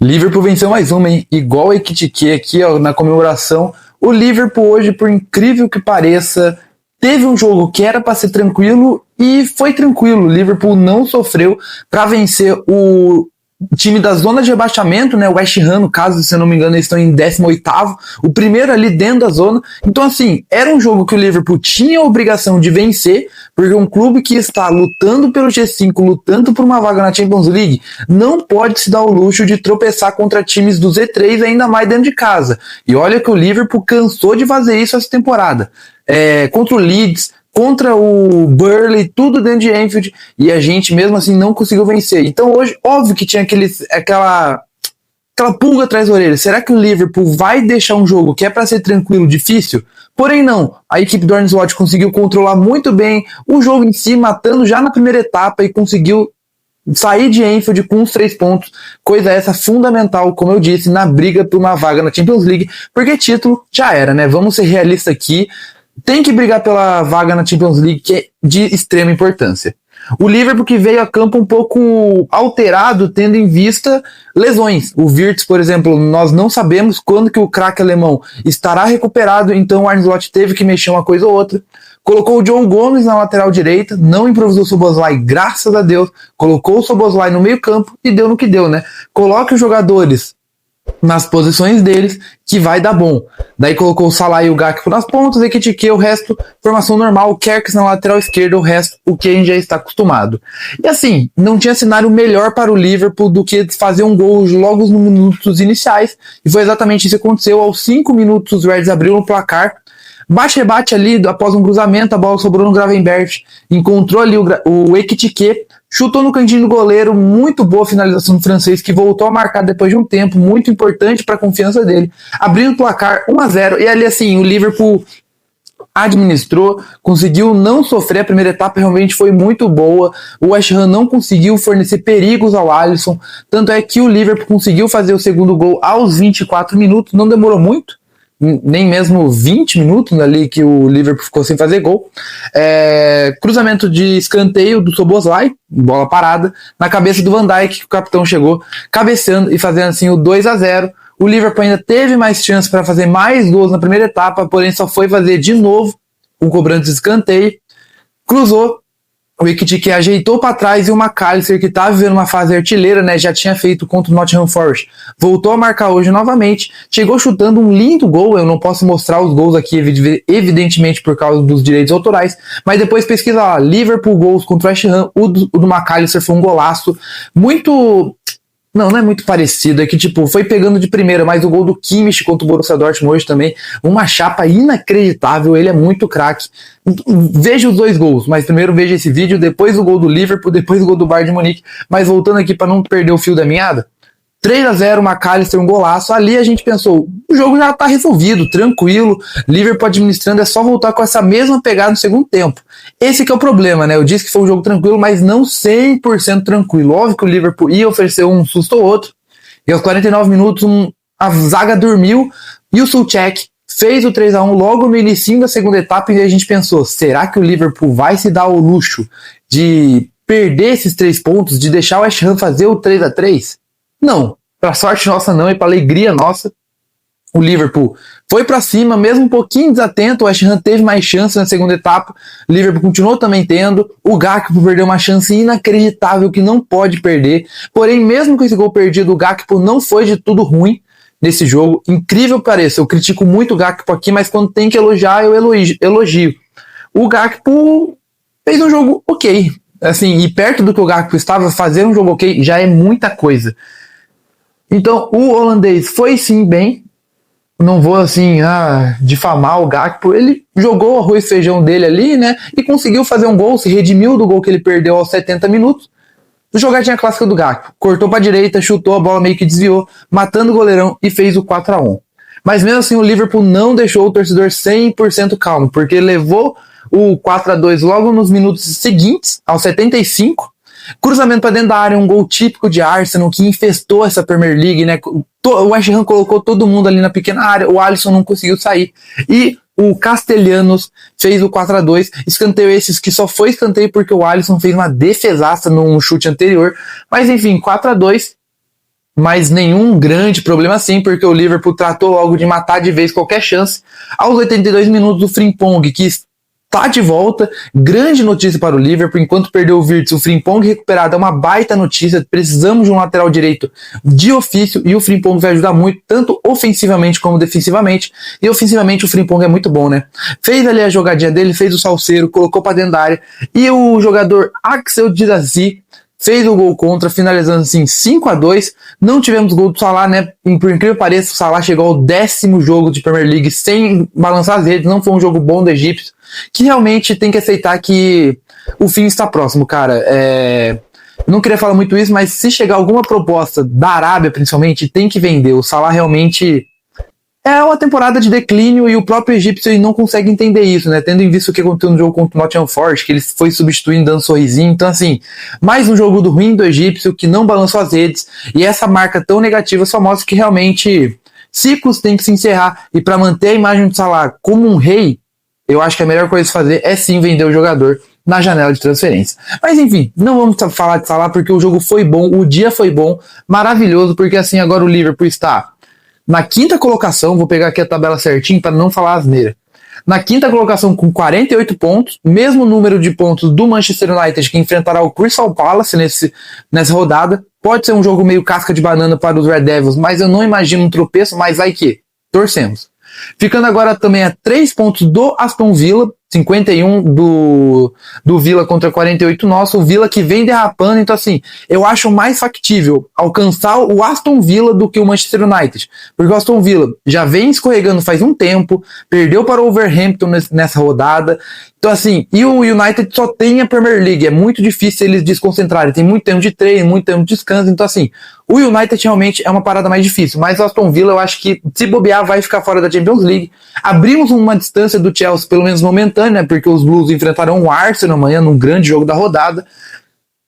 Liverpool venceu mais uma, hein? Igual a Ekitike aqui, ó, na comemoração. O Liverpool hoje, por incrível que pareça, teve um jogo que era para ser tranquilo e foi tranquilo. O Liverpool não sofreu para vencer o time da zona de rebaixamento, né? O West Ham, no caso, se eu não me engano, eles estão em 18º, o primeiro ali dentro da zona. Então, assim, era um jogo que o Liverpool tinha a obrigação de vencer, porque um clube que está lutando pelo G5, lutando por uma vaga na Champions League, não pode se dar o luxo de tropeçar contra times do Z3, ainda mais dentro de casa. E olha que o Liverpool cansou de fazer isso essa temporada. Contra o Leeds, contra o Burnley, tudo dentro de Anfield, e a gente mesmo assim não conseguiu vencer. Então hoje, óbvio que tinha aquela pulga atrás da orelha. Será que o Liverpool vai deixar um jogo que é para ser tranquilo, difícil? Porém não, a equipe do Arne Slot conseguiu controlar muito bem o jogo em si, matando já na primeira etapa e conseguiu sair de Anfield com os 3 pontos, coisa essa fundamental, como eu disse, na briga por uma vaga na Champions League, porque título já era, né? Vamos ser realistas aqui, tem que brigar pela vaga na Champions League, que é de extrema importância. O Liverpool que veio a campo um pouco alterado, tendo em vista lesões. O Wirtz, por exemplo, nós não sabemos quando que o craque alemão estará recuperado, então o Arne Slot teve que mexer uma coisa ou outra. Colocou o Joe Gomes na lateral direita, não improvisou o Szoboszlai, graças a Deus. Colocou o Szoboszlai no meio campo e deu no que deu, né? Coloque os jogadores nas posições deles, que vai dar bom. Daí colocou o Salah e o Gakpo nas pontas, Ekitike, o resto, formação normal, o Kerkez na lateral esquerda, o resto, o que a gente já está acostumado. E assim, não tinha cenário melhor para o Liverpool do que fazer um gol logo nos minutos iniciais, e foi exatamente isso que aconteceu. Aos 5 minutos os Reds abriram o placar, bate-rebate ali, após um cruzamento, a bola sobrou no Gravenberch, encontrou ali o Ekitike, chutou no cantinho do goleiro, muito boa finalização do francês, que voltou a marcar depois de um tempo, muito importante para a confiança dele, abrindo o placar 1-0, e ali assim, o Liverpool administrou, conseguiu não sofrer, a primeira etapa realmente foi muito boa, o West Ham não conseguiu fornecer perigos ao Alisson, tanto é que o Liverpool conseguiu fazer o segundo gol aos 24 minutos, não demorou muito, nem mesmo 20 minutos ali que o Liverpool ficou sem fazer gol. Cruzamento de escanteio do Szoboszlai, bola parada, na cabeça do Van Dijk, que o capitão chegou cabeceando e fazendo assim o 2-0. O Liverpool ainda teve mais chance para fazer mais gols na primeira etapa, porém só foi fazer de novo um cobrança de escanteio. Cruzou, o Ekitike ajeitou para trás e o McAllister, que estava vivendo uma fase artilheira, né, já tinha feito contra o Nottingham Forest, voltou a marcar hoje novamente, chegou chutando um lindo gol. Eu não posso mostrar os gols aqui, evidentemente por causa dos direitos autorais, mas depois pesquisa lá, Liverpool gols contra o West Ham, o do McAllister foi um golaço, muito... Não é muito parecido, é que tipo, foi pegando de primeira, mas o gol do Kimmich contra o Borussia Dortmund hoje também, uma chapa inacreditável, ele é muito craque. Veja os 2 gols, mas primeiro veja esse vídeo, depois o gol do Liverpool, depois o gol do Bayern de Munique, mas voltando aqui para não perder o fio da meada, 3-0, McAllister, um golaço. Ali a gente pensou, o jogo já tá resolvido, tranquilo, Liverpool administrando, é só voltar com essa mesma pegada no segundo tempo. Esse que é o problema, né? Eu disse que foi um jogo tranquilo, mas não 100% tranquilo. Óbvio que o Liverpool ia oferecer um susto ou outro, e aos 49 minutos a zaga dormiu, e o Souček fez o 3-1 logo no início da segunda etapa, e a gente pensou, será que o Liverpool vai se dar o luxo de perder esses 3 pontos, de deixar o West Ham fazer o 3-3? Não, para sorte nossa não, e para alegria nossa, o Liverpool foi para cima, mesmo um pouquinho desatento. O West Ham teve mais chance na segunda etapa, o Liverpool continuou também tendo, o Gakpo perdeu uma chance inacreditável que não pode perder, porém mesmo com esse gol perdido, o Gakpo não foi de tudo ruim nesse jogo, incrível que pareça, eu critico muito o Gakpo aqui, mas quando tem que elogiar, eu elogio. O Gakpo fez um jogo ok, assim, e perto do que o Gakpo estava, fazer um jogo ok já é muita coisa. Então, o holandês foi sim bem, não vou assim, difamar o Gakpo, ele jogou o arroz e feijão dele ali, né, e conseguiu fazer um gol, se redimiu do gol que ele perdeu aos 70 minutos, jogadinha clássica do Gakpo, cortou para a direita, chutou, a bola meio que desviou, matando o goleirão e fez o 4-1. Mas mesmo assim o Liverpool não deixou o torcedor 100% calmo, porque levou o 4-2 logo nos minutos seguintes, aos 75, cruzamento para dentro da área, um gol típico de Arsenal que infestou essa Premier League, né? O West Ham colocou todo mundo ali na pequena área, o Alisson não conseguiu sair e o Castellanos fez o 4-2, escanteio esses que só foi escanteio porque o Alisson fez uma defesaça num chute anterior, mas enfim, 4-2. mas nenhum grande problema assim, porque o Liverpool tratou logo de matar de vez qualquer chance. Aos 82 minutos, o Frimpong, que está de volta, grande notícia para o Liverpool, enquanto perdeu o Wirtz, o Frimpong recuperado é uma baita notícia, precisamos de um lateral direito de ofício, e o Frimpong vai ajudar muito, tanto ofensivamente como defensivamente, e ofensivamente o Frimpong é muito bom, né? Fez ali a jogadinha dele, fez o salseiro, colocou para dentro da área, e o jogador Axel Disasi fez o gol contra, finalizando assim 5-2. Não tivemos gol do Salah, né? Por incrível que pareça, o Salah chegou ao 10º jogo de Premier League sem balançar as redes. Não foi um jogo bom do egípcio, que realmente tem que aceitar que o fim está próximo, cara. Não queria falar muito isso, mas se chegar alguma proposta da Arábia, principalmente, tem que vender. O Salah realmente é uma temporada de declínio e o próprio egípcio ele não consegue entender isso, né? Tendo em vista o que aconteceu no jogo contra o Nottingham Forest, que ele foi substituindo, dando sorrisinho. Então, assim, mais um jogo do ruim do egípcio que não balançou as redes. E essa marca tão negativa só mostra que realmente ciclos têm que se encerrar. E para manter a imagem do Salah como um rei, eu acho que a melhor coisa a fazer é sim vender o jogador na janela de transferência. Mas enfim, não vamos falar de Salah porque o jogo foi bom, o dia foi bom, maravilhoso, porque assim agora o Liverpool está na 5ª colocação, vou pegar aqui a tabela certinho para não falar asneira. Na 5ª colocação com 48 pontos, mesmo número de pontos do Manchester United que enfrentará o Crystal Palace nessa rodada. Pode ser um jogo meio casca de banana para os Red Devils, mas eu não imagino um tropeço, mas vai que torcemos. Ficando agora também a 3 pontos do Aston Villa, 51 do Villa contra 48 nosso, o Villa que vem derrapando, então assim, eu acho mais factível alcançar o Aston Villa do que o Manchester United, porque o Aston Villa já vem escorregando faz um tempo, perdeu para o Wolverhampton nessa rodada, então assim, e o United só tem a Premier League, é muito difícil eles desconcentrarem, tem muito tempo de treino, muito tempo de descanso, então assim, o United realmente é uma parada mais difícil, mas o Aston Villa eu acho que se bobear vai ficar fora da Champions League. Abrimos uma distância do Chelsea, pelo menos momentânea, né, porque os Blues enfrentarão o Arsenal amanhã num grande jogo da rodada.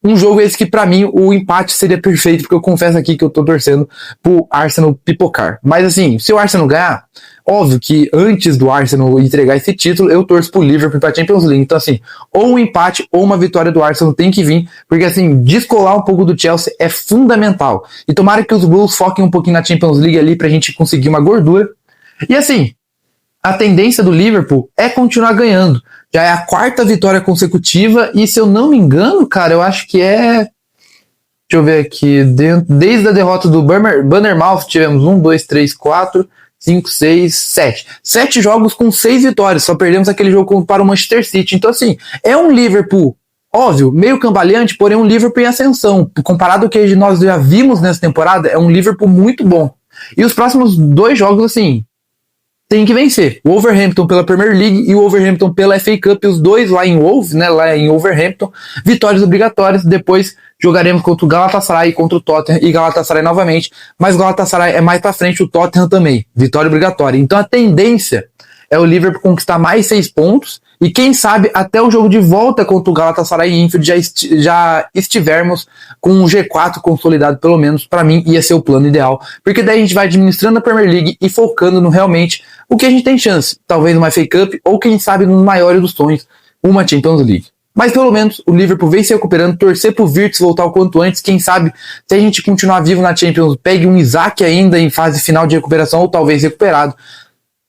Um jogo esse que pra mim o empate seria perfeito, porque eu confesso aqui que eu tô torcendo pro Arsenal pipocar. Mas assim, se o Arsenal ganhar, óbvio que antes do Arsenal entregar esse título, eu torço pro Liverpool pra Champions League. Então assim, ou um empate ou uma vitória do Arsenal tem que vir, porque assim, descolar um pouco do Chelsea é fundamental. E tomara que os Blues foquem um pouquinho na Champions League ali pra gente conseguir uma gordura. E assim, a tendência do Liverpool é continuar ganhando. Já é a 4ª vitória consecutiva e, se eu não me engano, cara, eu acho que é... Deixa eu ver aqui. Desde a derrota do Bournemouth, tivemos 1, 2, 3, 4, 5, 6, 7. 7 jogos com 6 vitórias. Só perdemos aquele jogo para o Manchester City. Então, assim, é um Liverpool, óbvio, meio cambaleante, porém um Liverpool em ascensão. Comparado ao que nós já vimos nessa temporada, é um Liverpool muito bom. E os próximos 2 jogos, assim... tem que vencer. O Wolverhampton pela Premier League e o Wolverhampton pela FA Cup, os dois lá em Wolves, né, lá em Wolverhampton, vitórias obrigatórias. Depois jogaremos contra o Galatasaray, contra o Tottenham e Galatasaray novamente, mas o Galatasaray é mais pra frente, o Tottenham também, vitória obrigatória. Então a tendência é o Liverpool conquistar mais 6 pontos e quem sabe até o jogo de volta contra o Galatasaray e Enfield já estivermos com um G4 consolidado, pelo menos para mim ia ser o plano ideal, porque daí a gente vai administrando a Premier League e focando no realmente o que a gente tem chance, talvez uma FA Cup ou quem sabe no maior dos sonhos, uma Champions League. Mas pelo menos o Liverpool vem se recuperando, torcer pro Wirtz voltar o quanto antes, quem sabe se a gente continuar vivo na Champions, pegue um Isaac ainda em fase final de recuperação ou talvez recuperado.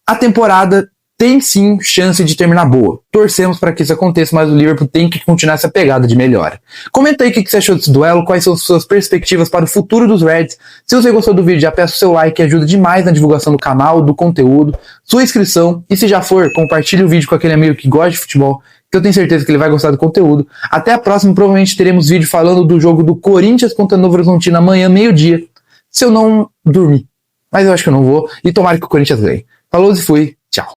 A temporada tem sim chance de terminar boa. Torcemos para que isso aconteça, mas o Liverpool tem que continuar essa pegada de melhora. Comenta aí o que você achou desse duelo, quais são suas perspectivas para o futuro dos Reds. Se você gostou do vídeo, já peço seu like, que ajuda demais na divulgação do canal, do conteúdo, sua inscrição, e se já for, compartilhe o vídeo com aquele amigo que gosta de futebol, que eu tenho certeza que ele vai gostar do conteúdo. Até a próxima, provavelmente teremos vídeo falando do jogo do Corinthians contra o Novo Horizontino amanhã, meio-dia, se eu não dormir. Mas eu acho que eu não vou, e tomara que o Corinthians ganhe. Falou e fui. Tchau.